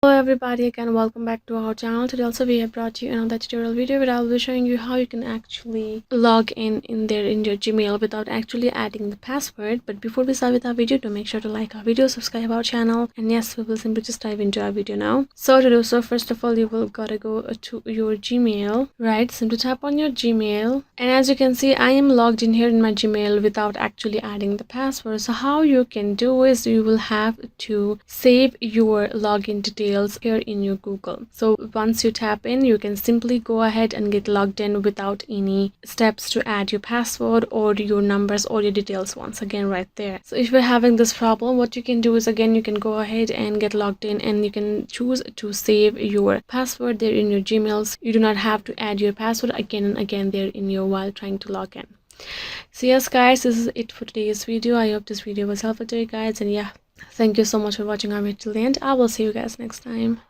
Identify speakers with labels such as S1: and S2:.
S1: Hello everybody, again welcome back to our channel. Today also we have brought you another tutorial video where I'll be showing you how you can actually log in your Gmail without actually adding the password. But before we start with our video, do make sure to like our video, subscribe our channel, and yes, we will simply just dive into our video now. So to do so, first of all, you will gotta go to your Gmail, right? Simply tap on your Gmail, and as you can see, I am logged in here in my Gmail without actually adding the password. So how you can do is you will have to save your login details here in your Google. So once you tap in, you can simply go ahead and get logged in without any steps to add your password or your numbers or your details once again right there. So if you're having this problem, what you can do is again you can go ahead and get logged in, and you can choose to save your password there in your Gmails. You do not have to add your password again and again there in your while trying to log in. So yes guys, this is it for today's video. I hope this video was helpful to you guys, and yeah, thank you so much for watching our video till the end. I will see you guys next time.